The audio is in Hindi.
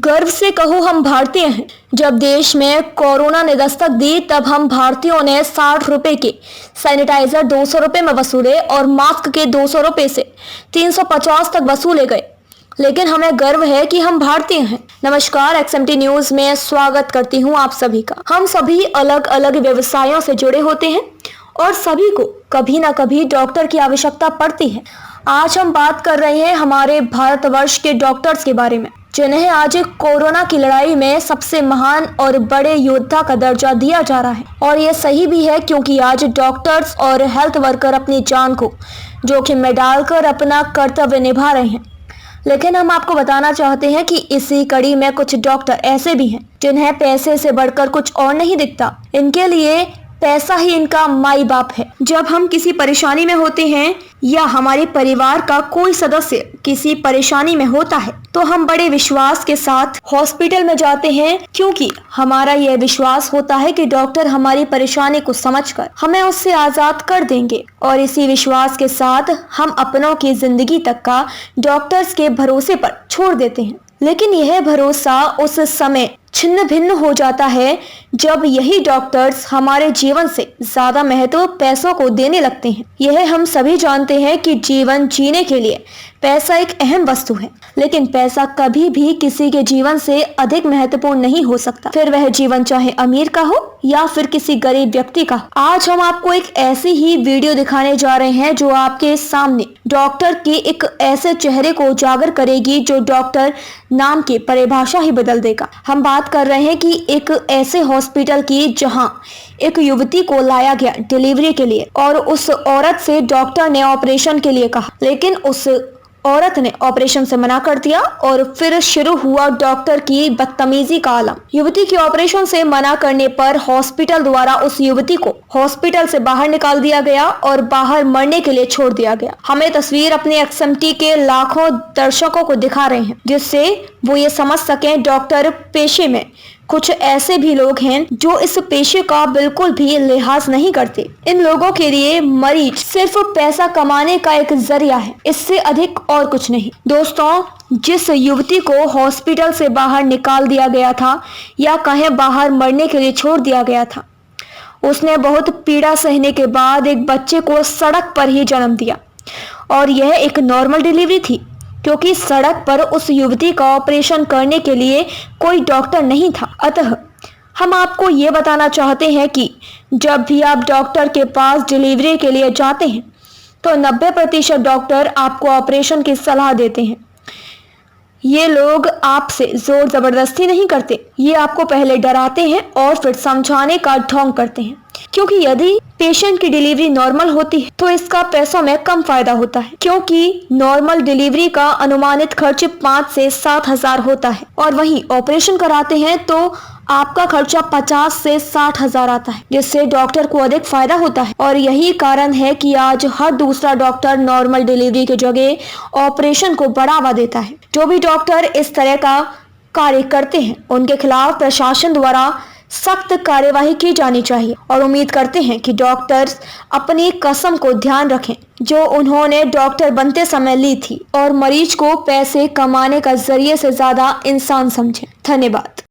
गर्व से कहो हम भारतीय हैं। जब देश में कोरोना ने दस्तक दी तब हम भारतीयों ने 60 रुपए के सैनिटाइजर 200 रुपए में वसूले और मास्क के 200 रुपए से 350 तक वसूले गए। लेकिन हमें गर्व है कि हम भारतीय हैं। नमस्कार, XMT न्यूज में स्वागत करती हूं आप सभी का। हम सभी अलग अलग व्यवसायों से जुड़े होते हैं और सभी को कभी ना कभी डॉक्टर की आवश्यकता पड़ती है। आज हम बात कर रहे हैं हमारे भारतवर्ष के डॉक्टर्स के बारे में, जिन्हें आज कोरोना की लड़ाई में सबसे महान और बड़े योद्धा का दर्जा दिया जा रहा है। और ये सही भी है, क्योंकि आज डॉक्टर्स और हेल्थ वर्कर अपनी जान को जोखिम में डालकर अपना कर्तव्य निभा रहे हैं। लेकिन हम आपको बताना चाहते हैं कि इसी कड़ी में कुछ डॉक्टर ऐसे भी हैं जिन्हें पैसे से बढ़कर कुछ और नहीं दिखता। इनके लिए पैसा ही इनका माई बाप है। जब हम किसी परेशानी में होते हैं या हमारे परिवार का कोई सदस्य किसी परेशानी में होता है तो हम बड़े विश्वास के साथ हॉस्पिटल में जाते हैं, क्योंकि हमारा यह विश्वास होता है कि डॉक्टर हमारी परेशानी को समझकर हमें उससे आजाद कर देंगे। और इसी विश्वास के साथ हम अपनों की जिंदगी तक का डॉक्टर्स के भरोसे पर छोड़ देते हैं। लेकिन यह भरोसा उस समय छिन्न भिन्न हो जाता है जब यही डॉक्टर्स हमारे जीवन से ज्यादा महत्व पैसों को देने लगते हैं। यह हम सभी जानते हैं कि जीवन जीने के लिए पैसा एक अहम वस्तु है, लेकिन पैसा कभी भी किसी के जीवन से अधिक महत्वपूर्ण नहीं हो सकता, फिर वह जीवन चाहे अमीर का हो या फिर किसी गरीब व्यक्ति का। आज हम आपको एक ऐसी ही वीडियो दिखाने जा रहे हैं जो आपके सामने डॉक्टर के एक ऐसे चेहरे को उजागर करेगी जो डॉक्टर नाम की परिभाषा ही बदल देगा। हम बात कर रहे हैं कि एक ऐसे हॉस्पिटल की जहां एक युवती को लाया गया डिलीवरी के लिए और उस औरत से डॉक्टर ने ऑपरेशन के लिए कहा, लेकिन उस औरत ने ऑपरेशन से मना कर दिया और फिर शुरू हुआ डॉक्टर की बदतमीजी का आलम। युवती के ऑपरेशन से मना करने पर हॉस्पिटल द्वारा उस युवती को हॉस्पिटल से बाहर निकाल दिया गया और बाहर मरने के लिए छोड़ दिया गया। हमें तस्वीर अपने XMT के लाखों दर्शकों को दिखा रहे हैं, जिससे वो ये समझ सकें डॉक्टर पेशे में कुछ ऐसे भी लोग हैं जो इस पेशे का बिल्कुल भी लिहाज नहीं करते। इन लोगों के लिए मरीज सिर्फ पैसा कमाने का एक जरिया है, इससे अधिक और कुछ नहीं। दोस्तों, जिस युवती को हॉस्पिटल से बाहर निकाल दिया गया था या कहें बाहर मरने के लिए छोड़ दिया गया था, उसने बहुत पीड़ा सहने के बाद एक बच्चे को सड़क पर ही जन्म दिया। और यह एक नॉर्मल डिलीवरी थी, क्योंकि सड़क पर उस युवती का ऑपरेशन करने के लिए कोई डॉक्टर नहीं था। अतः हम आपको ये बताना चाहते हैं कि जब भी आप डॉक्टर के पास डिलीवरी के लिए जाते हैं तो 90% डॉक्टर आपको ऑपरेशन की सलाह देते हैं। ये लोग आपसे जोर जबरदस्ती नहीं करते, ये आपको पहले डराते हैं और फिर समझाने का ढोंग करते हैं, क्योंकि यदि पेशेंट की डिलीवरी नॉर्मल होती है तो इसका पैसों में कम फायदा होता है, क्योंकि नॉर्मल डिलीवरी का अनुमानित खर्च 5 से 7 हजार होता है और वहीं ऑपरेशन कराते हैं तो आपका खर्चा 50 से 60 हजार आता है, जिससे डॉक्टर को अधिक फायदा होता है। और यही कारण है कि आज हर दूसरा डॉक्टर नॉर्मल डिलीवरी की जगह ऑपरेशन को बढ़ावा देता है। जो भी डॉक्टर इस तरह का कार्य करते हैं उनके खिलाफ प्रशासन द्वारा सख्त कार्यवाही की जानी चाहिए और उम्मीद करते हैं कि डॉक्टर्स अपनी कसम को ध्यान रखें जो उन्होंने डॉक्टर बनते समय ली थी और मरीज को पैसे कमाने का जरिए से ज्यादा इंसान समझें। धन्यवाद।